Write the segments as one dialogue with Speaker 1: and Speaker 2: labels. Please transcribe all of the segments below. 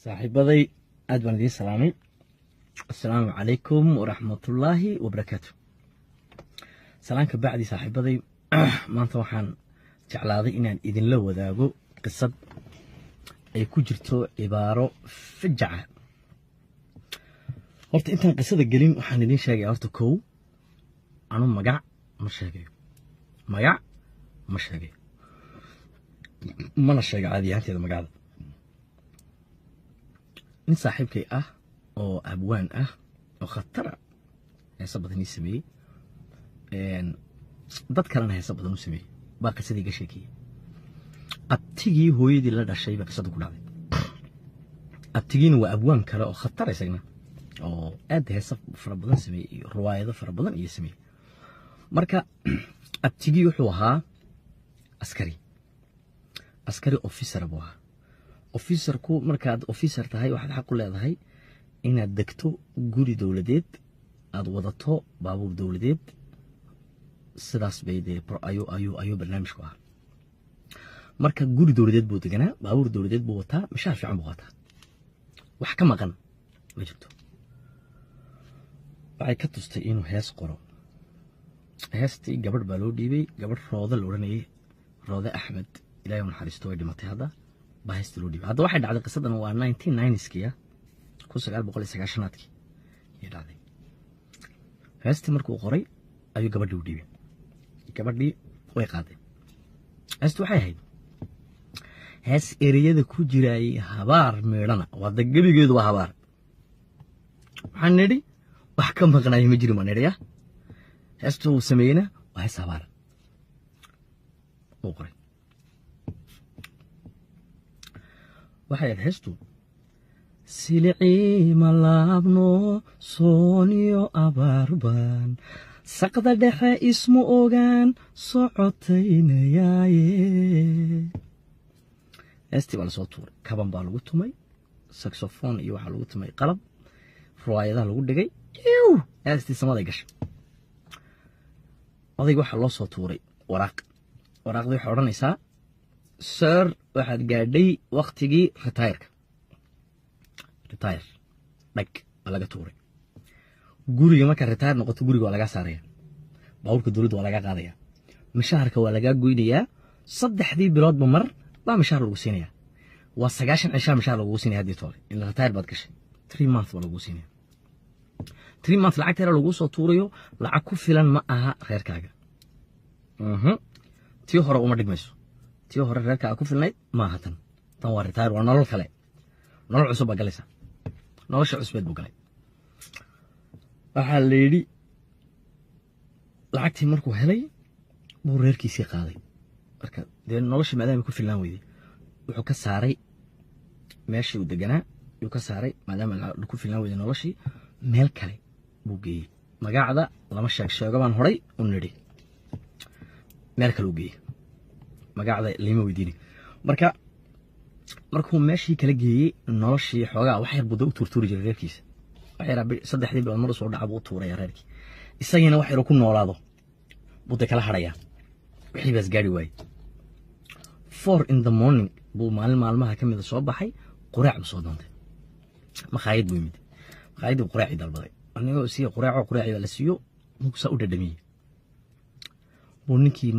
Speaker 1: صاحبتي أدبر دي سلامي. السلام عليكم ورحمة الله وبركاته. سلامك بعدي صاحبتي ما أنت وحن جعلاضي إن إذن لو ذاقو قصة أي كجرتو عبارة فجعة. قلت أنت قصة الجليم وحن لين شاقي عرفتو كو أنا مقع مش شاقي مقع مش شاقي ما أنا شاقي عادي أنت إذا مقعد nin saaxiibkay ah oo abwaan ah oo khatar heesa badan ii sameeyey dad kalena heesa badan u sameeyey baa qisadii ga sheekiyey abtigii hooyadii la dhashay baa qisadu ku dhacday abtigiina waa abwaan kale oo khatar isagna oo aad heesa fara badan sameeyey iyo riwaayado fara badan iyo sameeyey marka abtigii wuxuu ahaa askari officer buu ahaa officer ku markaad officer tahay waxaad xaq u leedahay inaad degto guri dawladeed aad wadato baabuur dawladeed sidaas bay ayuu barnaamijku ah marka guri dawladeed buu deganaa baabuur dawladeed buu wataa mishaar fiican buu wataa wax ka maqan ma jirto waxay ka tustay inuu hees qoro heestii gabadh baa loo dhiibay gabadh rooda la oranayay rooda axmed ilaahay u naxariisto way dhimatay hadda باهست لودي هذا واحد على قصة أنا 1990s كيا كل سجال بقول سجاشنات كي يدعي هست مركو قري أيو قبل لودي قبل ويقاضي هست وحيد هست إريد كوجراي هبار ميرنا وهذا قبل جدوا هبار حندي وحكم بقناي مجري ما نريا هستو سمينا وهست هبار وقري waxay heestu silci malabno sooniyo abarban saqda dhexe ismu ogaan socotaynayaaye heestii baa lasoo tuuray kaban baa lagu tumay saxophone iyo waxaa lagu tumay qalab riwaayadaha lagu dhigay heestii samaday gashay odayga waxaa loo soo tuuray waraaqdii waxay odhanaysaa sir waxaad gaadhay waqtigii retire dhag laga tuuray guriga marka retire noqoto guriga waa laga saaraya baaburka dawladda waa laga qaadaya mishaarka waa laga goynayaa 3 biloodba mar baa mishaar lagu siinaya waa 90 cisha mishaar lagu siinaya hadii toole in retire baad gashay 3 months baa lagu siinaya 3 months lacagta lagu soo tuurayo lacag ku filan ma aha reerkaaga tii hore uma dhigmayso tii hore reerka ku filnayd ma hatan tan waa retire waa nolol kale nolol cusub baa galaysa nolosha cusbeed buu galay waxaa la yidhi lacagtii markuu helay buu reerkiisii qaaday marka dee noloshii maadaama ku filnaan weyday wuxuu ka saaray meeshii uu deganaa yuu ka saaray maadaama ku filnaan weyday noloshii meel kale buu geeyey magacda lama sheego baan horay u nidhi meel kale uu geeyey magacda lima weydiini markuu meeshii kala geeyey noloshii xoogaa wax yar buu u turturi jiray reerkiisa wax yar 3 bilood mar soo dhaca buu tuuray reerkii isagina wax yar ku noolaado buu kala hadhaya wixii bas gaari waayay 4 in the morning buu maalmaha kamid soo baxay quraac soo doontay maqaayad buu yimid maqaayadii quraaci dalbaday anigoo si quraaci la siiyo muxuu u dhadhamiyay buu ninkii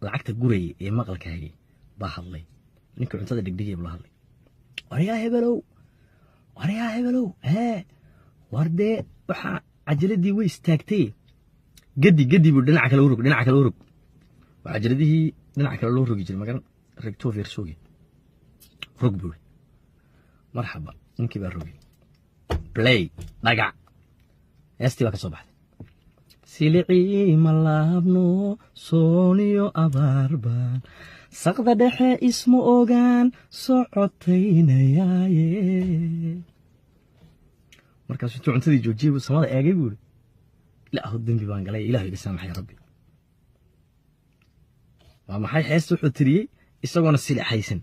Speaker 1: lacagta guray ee maqalka hayay baa hadlay ninka cuntada dhigdhigay buu hadlay wariyaa hebelow warde waxa cajaladii way istaagtay gadi buu dhinaca kale u rog waxa cajaladii dhinaca kale loo rogi jiray magan regto versogi rog buu marxaba ninkii baa rogi play dhaga heestii baa ka soo baxday silci malabno sooniyo abarban saqda dhexe ismu ogaan socotaynayaaye markaasuu cuntadii joojiyey samada eegay buu ilaahu dambi baan galay ilaahu iga saamaxay rabbi waa maxay heesta wuxuu tiriyey isagoona silixaysan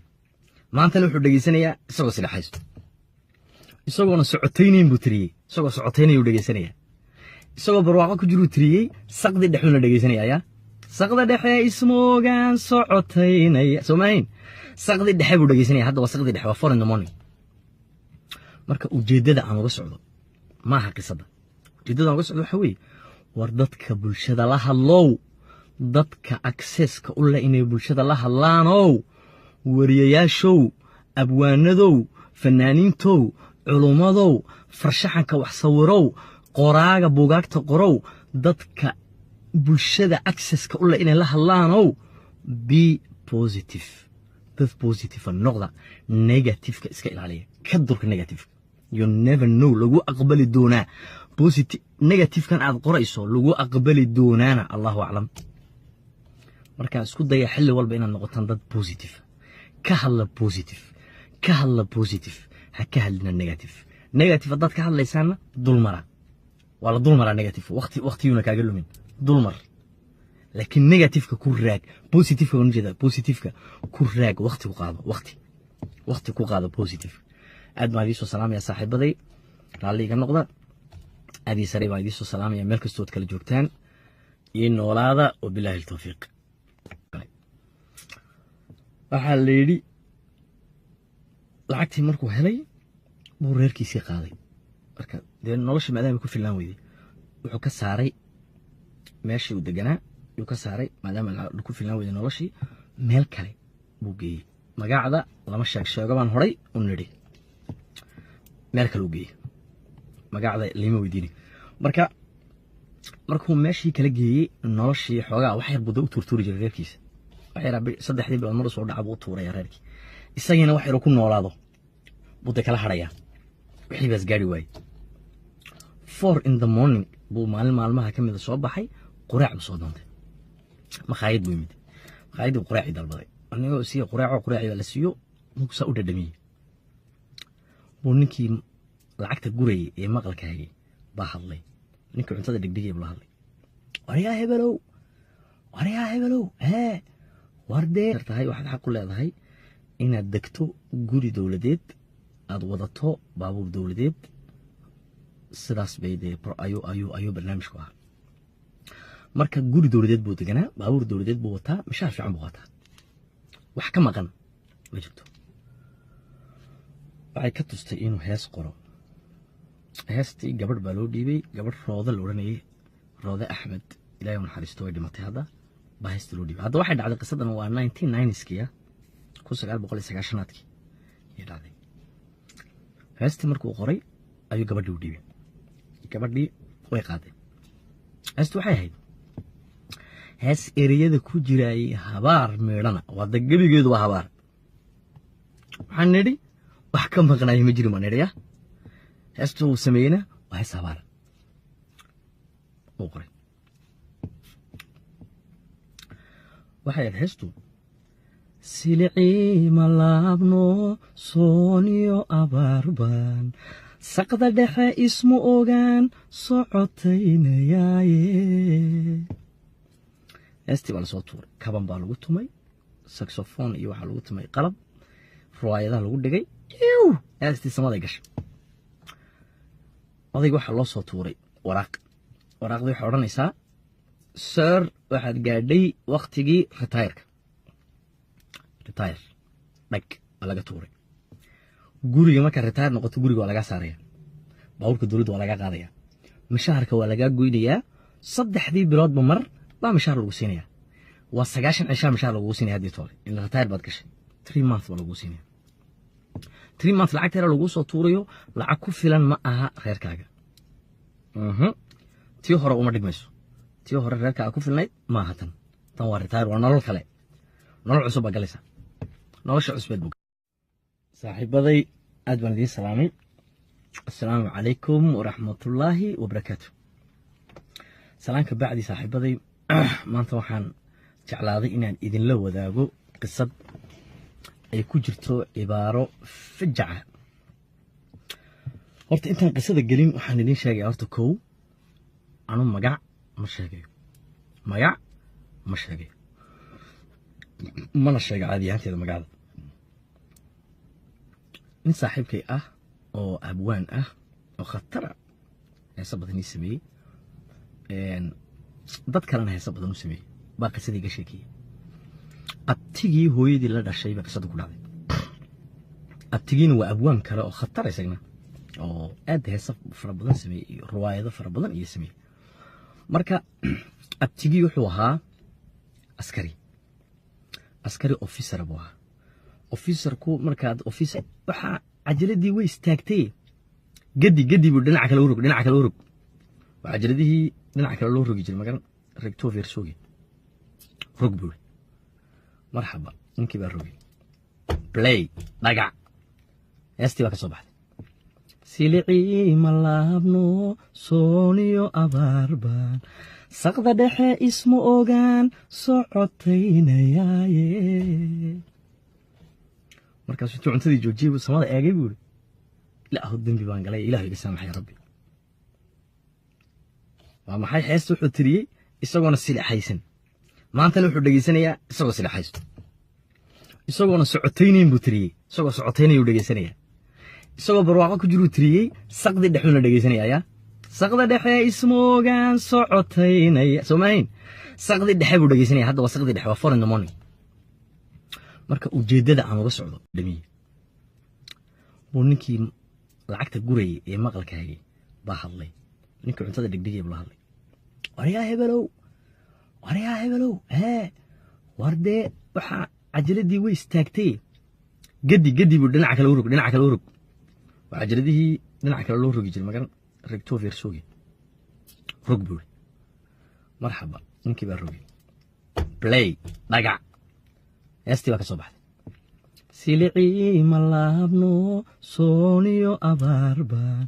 Speaker 1: maantana wuxuu dhageysanayaa isagoo silixaysto isagoona socotaynayn buu tiriyey isagoo socotaynayuu dhageysanayaa isagoo barwaaqo ku jiru tiriyey saqdi dhexuna dhageysanaya saqda dhexe ismoogan socotaynaya soomayn saqdi dhexe buu dhageysanaya hadda waa saqdi dhexe waa 4 in the morning marka ujeedada aan uga socdo ma aha qisada ujeedada aan uga socdo waxa weeye war dadka bulshada la hadlow dadka accesska u leh inay bulshada la hadlaanow wariyayaashow abwaanadow fanaaniintow culumadow farshaxanka wax sawirow qoraaga buugaagta qorow dadka bulshada accesska u leh inay la hadlaanow be positive dad positive noqda negative iska ilaaliya ka durka negative you never know lagu aqbali doonaa positive negative kan aad qorayso lagu aqbali doonaana Allahu a'lam marka isku daya xilli walba inaad noqotaan dad positive ka hadla positive ha ka hadlina negative dad ka hadlaysaana dulmara wala dulmara negative waqtiyuna kaaga lumin dulmar laakiin negative ka ku raag positive ka unjeeda positive ka ku raag waqti ku qaado positive aad ma diiso salaam ya saaxiibaday raalli iga noqda aadi sare baa diiso salaam ya meel kastood kala joogtaan in noolaada oo bilaahi tawfiiq waxa leeydi lacagtii markuu helay buu reerkiisii qaaday marka nolosha maadaama ku filan weeyday wuxuu ka saaray meeshii uu deganaa uu ka saaray maadaama ku filan weeyday noloshii meel kale buu geeyay magacada lama sheego baan horay u nidhi meel kale uu geeyay magacada lima weydiini markuu meeshii kala geeyay noloshii xoogaa wax yar buu u turturi jiray reerkiisa wax yar saddexdii bilood mar soo dhaca buu tuuray reerkii isagina wax yar ku noolaado buu kala hadhaya wixii bas gaari waay 4 in the morning buu maalmaha kamid soo baxay quraac soo doontay makhaayad buu yimid makhaayad quraac dalbaday anigoo si quraac la siiyo muxuu u dhadhamiyay buu ninkii lacagta guray ee maqalka hayay baa hadlay ninkii cuntada dhigdhigay buu hadlay wariyaa hebelow wardee tahay waxaad xaq u leedahay inaad degto guri dawladeed aad wadato baabuur dawladeed sidaas bay ayuu barnaamijku ah marka guri dawladeed buu deganaa baabuur dawladeed buu wataa mishaar fiican buu wataa wax ka maqan ma jirto waxay ka tustay inuu hees qoro heestii gabadh baa loo dhiibay gabadh rooda la oranayay rooda axmed ilaahay uu naxariisto way dhimatay hadda baa heestii loo dhiibay hadda waxay dhacday qisadan waa 1990s-kii 1990-aadkii ay dhacday heestii markuu qoray ayuu gabadhii u dhiibay gabadhii way qaaday heestii waxay ahayd hees ereyada ku jiray habaar meedhana wada gabigeedu waa habaar waxaan nidhi wax ka maqnay ma jiro maneeriya heestu uu sameeyna waa hees habaar oo qoray waxay ahayd heestu silicii malaabno sooniyo abaarban saqda dhexe ismu ogaan socotaynayaaye heestii baa lasoo tuuray kaban baa lagu tumay saxophone iyo waxaa lagu tumay qalab ruwaayadaha lagu dhigay heestii samaday gashay odayga waxaa loo soo tuuray waraaqdii waxay odhanaysaa sir waxaad gaadhay waqtigii retire dhag waa laga tuuray guriga marka retire noqoto guriga waa laga saaraya baabuurka dawladda waa laga qaadaya mishaarka waa laga goynayaa 3 biloodba mar baa mishaar lagu siinaya waa 90 cisha mishaar lagu siinaya hadii toole in retire baad gashay 3 months baa lagu siinaya 3 months lacag tira lagu soo tuurayo lacag ku filan ma aha reerkaaga tii hore uma dhigmayso tii hore reerkaaga ku filnayd ma aha tan waa retire waa nolol kale nolol cusub baa galaysa nolosha cusbeed buu saaxiibaday aad baan idin salaamay assalaamu calaykum waraxmatullaahi wabarakaatu salaanka bacdi saaxiibaday maanta waxaan jeclaaday inaan idinla wadaago qisad ay ku jirto cibaaro fajaca horta intaan qisada gelin waxaan idin sheegay horta kow anu magac ma sheegayo mana sheega caadi ahaanteeda magacada nin saaxiibkay ah oo abwaan ah oo khatara heesa badan ii sameeyey dad kalena heesa badan u sameeyey baa qisadii ga sheekiyey abtigii hooyadii la dhashay baa qisada ku dhacday abtigiina waa abwaan kale oo khatar isagna oo aad heesa fara badan sameeyey iyo riwaayado fara badan iyo sameeyey. marka abtigii wuxuu ahaa askari officer buu ahaa. officerku markaad officer waxa cajaladii way istaagtay gadi buu dhinaca kale u rog waxa cajaladii dhinaca kale loo rogi jiray magan recto versogi rog buu marxaba ninkii baa rogi play dhagac heestii baa ka soo baxday. silicii malaabno sooniyo abaarbaan saqda dhexe isma ogaan socotaynayaaye. markaasuu intuu cuntadii joojiyey buu samada eegay buu ilaahu dembi baan galay ilaahu iga saamaxay rabbi. waa maxay heesta wuxuu tiriyey isagoona silixaysan, maantana wuxuu dhegaysanayaa isagoo silixaysto. isagoona socotaynayn buu tiriyey, isagoo socotaynayuu dhegaysanayaa. isagoo barwaaqo ku jiruu tiriyey saqdi dhexuuna dhegaysanaya. saqda dhexe ismoogaan socotaynaya soomahayn saqdi dhexe buu dhegaysanaya. hadda waa saqdi dhexe, waa 4 in the morning. marka ujeeddada aan uga socdo dhamiye buu ninkii lacagta gurayay ee maqalka hayay baa hadlay. ninkii cuntada dhigdhigay buu la hadlay. waryaa hebelow wardee waxa cajaladii way istaagtay gadi buu dhinaca kale u rog waxa cajaladii dhinaca kale loo rogi jiray magan recto versogi rog buu marxaba ninkii baa rogi play dhagac heestii baa ka soo baxday. silicii malaabno sooniyo abaarbaan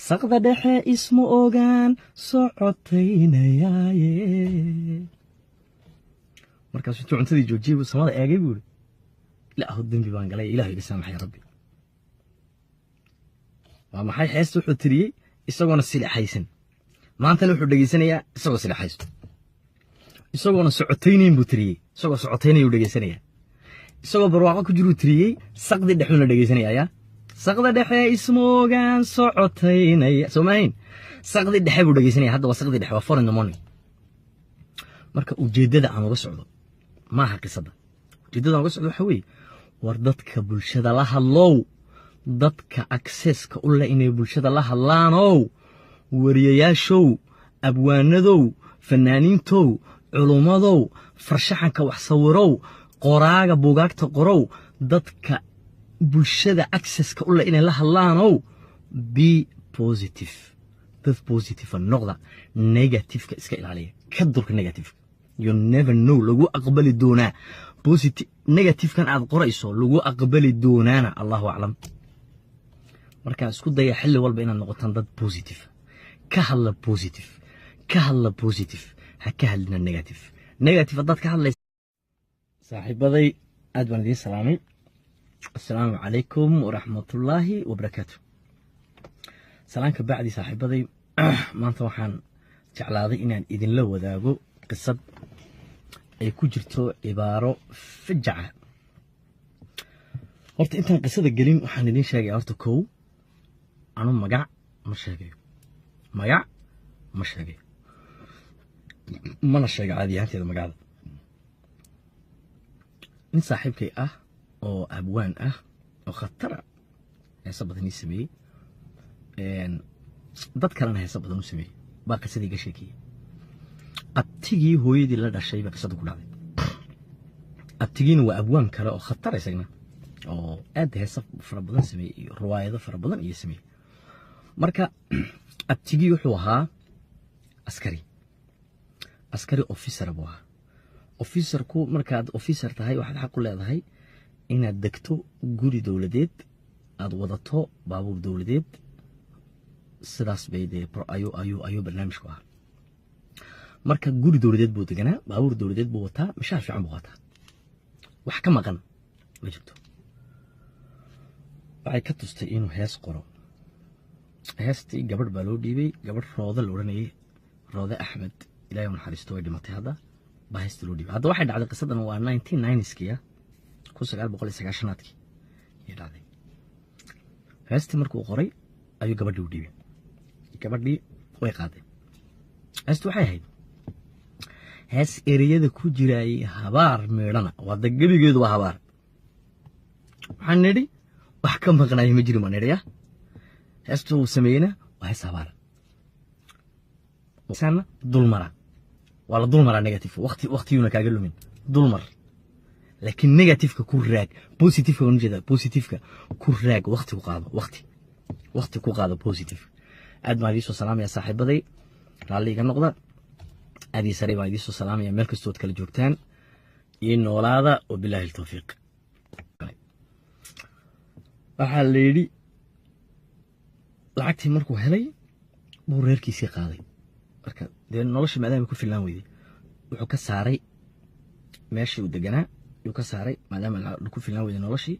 Speaker 1: saqda dhexe isma ogaan socotaynayaaye. markaasuu intuu cuntadii joojiyey buu samada eegay buu ilaahu dembi baan galay ilaahu iga saamaxay rabbi. waa maxay heesta wuxuu tiriyey isagoona silixaysan, maantana wuxuu dhegaysanayaa isagoo silixaysto. isagoona socotaynayn buu tiriyey, isagoo socotaynayuu dhegaysanayaa. isagoo barwaaqo ku jiruu tiriyey saqdi dhexuuna dhegaysanaya. saqda dhexe ismoogaan socotaynaya soomahayn saqdi dhexe buu dhegaysanaya. hadda waa saqdi dhexe, waa 4 in the morning. marka ujeeddada aan uga socdo maaha qisadda. ujeeddada aan uga socdo waxa weeye war dadka bulshada la hadlow, dadka accesska u leh inay bulshada la hadlaanow, wariyayaashow, abwaanadow, fanaaniintow, culumadow, farshaxanka wax sawirow, qoraaga buugaagta qorow, dadka bulshada accesska u leh inay la hadlaanow, be positive. dad positive noqda, negativeka iska ilaaliya, ka durka negativeka. you never know lagu aqbali doonaa positive negativekan aad qorayso lagu aqbali doonaana allahu aclam. marka isku daya xilli walba inaad noqotaan dad positive, ka hadla positive, ha ka hadlina negative dad ka hadlaysa. saaxiibaday aad baan idiin salaamay. assalaamu calaykum waraxmatullaahi wabarakaatu. salaanka bacdi saaxiibaday maanta waxaan jeclaaday inaan idinla wadaago qisad ay ku jirto cibaaro fajaca. horta intaan qisada gelin waxaan idin sheegaya horta kow anu magac ma sheegayo mana sheega caadi ahaanteeda magacda. nin saaxiibkay ah oo abwaan ah oo khatara heesa badan ii sameeyey, dad kalena heesa badan u sameeyey baa qisadii ga sheekiyey. abtigii hooyadii la dhashay baa qisada ku dhacday. abtigiina waa abwaan kale oo khatar isagna oo aad heesa fara badan sameeyey iyo riwaayado fara badan iyo sameeyey. marka abtigii wuxuu ahaa askari officer buu ahaa. officerku markaad officer tahay waxaad xaq u leedahay inaad degto guri dowladeed, aad wadato baabuur dowladeed. sidaas bay ayuu barnaamijku ahaa. marka guri dowladeed buu deganaa, baabuur dowladeed buu wataa, mishaar fiican buu wataa, wax ka maqan ma jirto. waxay ka tustay inuu hees qoro. heestii gabadh baa loo dhiibay, gabadh Rooda la oranayay, Rooda Axmed, ilaahay u naxariisto way dhimatay hadda. baa heestii loo dhiibay. hadda waxay dhacday qisadan waa 1990skii 1990kii ayay dhacday. heestii markuu qoray ayuu gabadhii u dhiibay. gabadhii way qaaday. heestii waxay ahayd hees ereyada ku jiray habaar meedhana, waa gebigeedu waa habaar. waxaan nidhi wax ka maqnaay ma jiro ma nidhi. heesta uu sameeyeyna waa hees habaar sana dulmara waa la dulmara negative waqtiyuna kaaga lumin dulmar laakiin negative-ka ku raag positive-ka u jeeda positive-ka ku raag waqti ku qaado waqti ku qaado positive aad ma diiso salaam ya saaxiibaday raalli iga noqda aadii sare baa diiso salaam ya meel kastood kala joogtaan iyo noolaada oo bilaahi tawfiiq waxa la yiri lacagtii markuu helay buu reerkiisii qaaday marka dee nolosha maadaama ku filan weyday wuxuu ka saaray meeshii uu deganaa yuu ka saaray maadaama ku filan weyday noloshii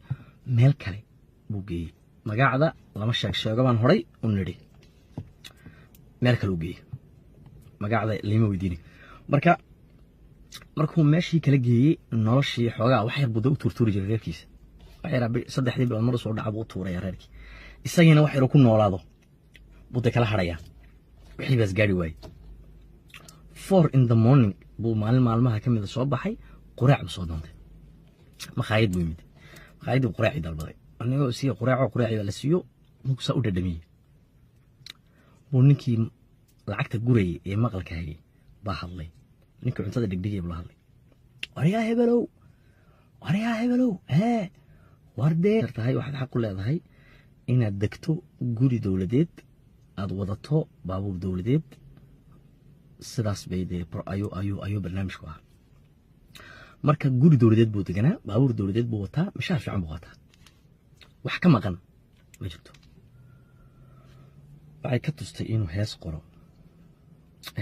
Speaker 1: meel kale buu geeyey magacda lama sheego baan horay u nidhi meel kale uu geeyey magacda lima weydiini markuu meeshii kala geeyey noloshii xoogaa wax yar buu u turturi jiray reerkiisa wax yar saddexdii bilood mar soo dhaca buu tuuraya reerkii isagiina wax yar ku noolaado buu kala harayaa wixii baas gaari waayey 4 in the morning buu maalmaha ka mid soo baxay quraac soo doontay makhaayad buu yimid makhaayad buu quraac dalbaday anigoo si quraac la siiyo muxuu u dhadhamiyay buu ninkii lacagta gurayay ee maqalka hayay baa hadlay ninkii cuntada dhigdhigay buu hadlay wariyaa hebelow wardee tahay waxaad xaq u leedahay inaad degto guri dawladeed aad wadato baabuur dawladeed sidaas bay ayuu barnaamijku ah marka guri dawladeed buu deganaa baabuur dawladeed buu wataa mishaar fiican buu wataa wax ka maqan ma jirto waxay ka tustay inuu hees qoro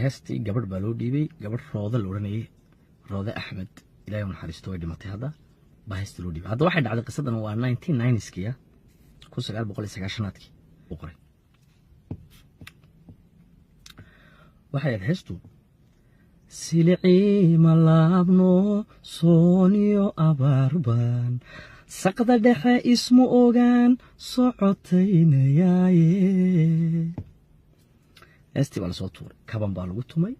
Speaker 1: heestii gabadh baa loo dhiibay gabadh rooda la oranayay rooda axmed ilaahay u naxariisto way dhimatay hadda baa heestii loo dhiibay hadda waxay dhacday qisadan waa 1990s-kii 1990-aadkii uu qoray waxay heestu silicii malaabno sooniyo abaarban saqda dhexe ismu ogaan socotaynayaaye heestii baa lasoo tuuray kaban baa lagu tumay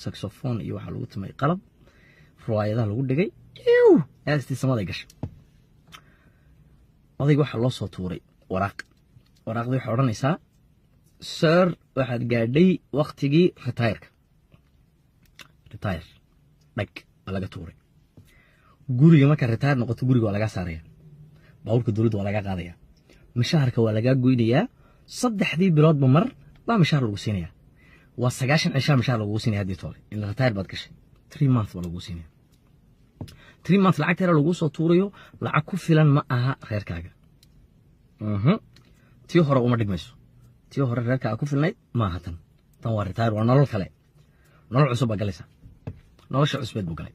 Speaker 1: saxophone iyo waxaa lagu tumay qalab ruwaayadaha lagu dhigay heestii samaday gashay odayga waxaa loo soo tuuray waraaqdii waxay odhanaysaa sir waxaad gaadhay waqtigii retire dhag waa laga tuuray guriga marka retire noqoto guriga waa laga saaraya baabuurka dawladda waa laga qaadaya mishaarka waa laga goynayaa 3 biloodba mar baa mishaar lagu siinaya waa 90 cisha mishaar lagu siinaya hadii toole in retire baad gashay 3 months baa lagu siinaya 3 months lacag tira lagu soo tuurayo lacag ku filan ma aha reerkaaga tii hore uma dhigmayso tii hore reerkaaga ku filnayd ma aha tan waa retire waa nolol kale nolol cusub baa galaysa nolosha cusbeed buu galay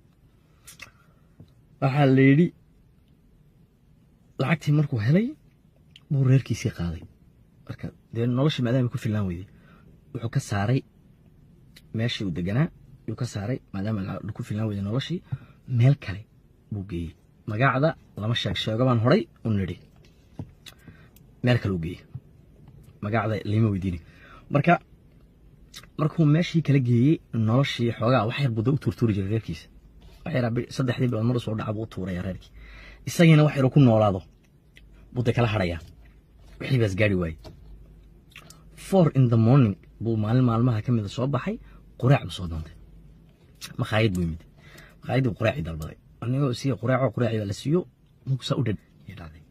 Speaker 1: waxa la yiri lacagtii markuu helay buu reerkiisii qaaday marka dee nolosha maadaama ku filan weyday wuxuu ka saaray meeshii uu deganaa yuu ka saaray maadaama ku filan weyday noloshii meel kale buu geeyey magacda lama sheego baan horay u nidhi meel kale uu geeyey magacda lima weydiini markuu meeshii kala geeyey noloshii xoogaa wax yar buu u turturi jiray reerkiisa wax yar saddexdii bilood mar soo dhaca buu tuuraya reerkii isagiina wax yar ku noolaado buu kala harayaa wixii baas gaari waayey 4 in the morning buu maalmaha ka mid soo baxay quraac soo doontay makhaayad buu yimid makhaayad buu quraac dalbaday anigoo si quraac la siiyo muxuu u dhadhamiyay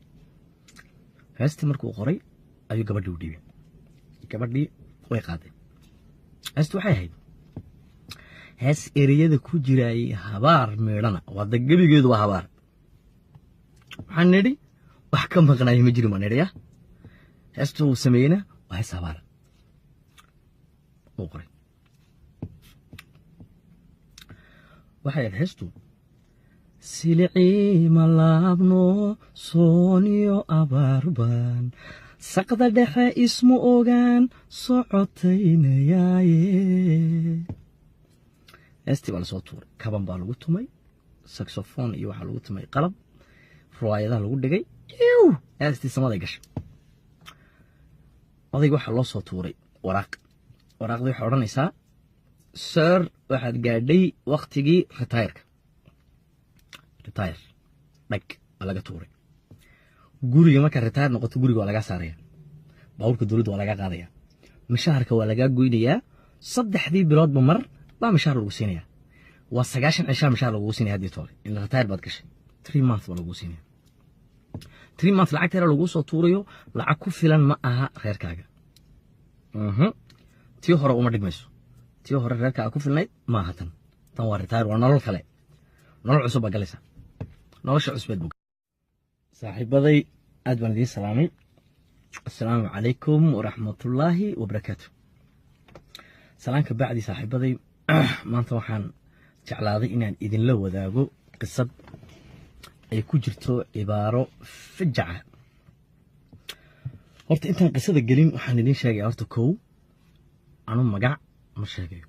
Speaker 1: heestii markuu qoray ayuu gabadhii u dhiibay gabadhii way qaaday heestu waxay ahayd hees ereyada ku jiray habaar meedhana wada gebigeedu waa habaar waxaan nidhi wax ka maqnaayay ma jiro ma nidhi heestu uu sameeyeyna waa hees habaar uu qoray waxay ahayd heestu silicii malaabno sooniyo abaarban saqda dhexe ismu ogaan socotaynayaaye heestii baa lasoo tuuray kaban baa lagu tumay saxophone iyo waxaa lagu tumay qalab ruwaayadaha lagu dhigay heestii samaday gashay odayga waxaa loo soo tuuray waraaqdii waxay odhanaysaa sir waxaad gaadhay waqtigii retire dhag waa laga tuuray guriga marka retire noqoto guriga waa laga saaraya baabuurka dowladda waa laga qaadaya mishaarka waa laga goynayaa 3 biloodba mar baa mishaar lagu siinaya waa 90 cisha mishaar lagu siinaya hadii toole in la retail baad gashay 3 months baa lagu siinaya 3 months lacag tira lagu soo tuurayo lacag ku filan ma aha reerkaaga tii hore uma dhigmayso tii hore reerkaaga ku filnayd ma aha tan waa retail waa nolol kale nolol cusub baa galaysa nolosha cusbeed bug saaxiibaday aad baan idin salaamay assalaamu calaykum waraxmatullaahi wabarakaatu salaanka bacdi saaxiibaday maanta waxaan jeclaaday inaan idinla wadaago qisad ay ku jirto cibaaro fajaca horta intaan qisada gelin waxaan idin sheegay horta kow anu magac ma sheegayo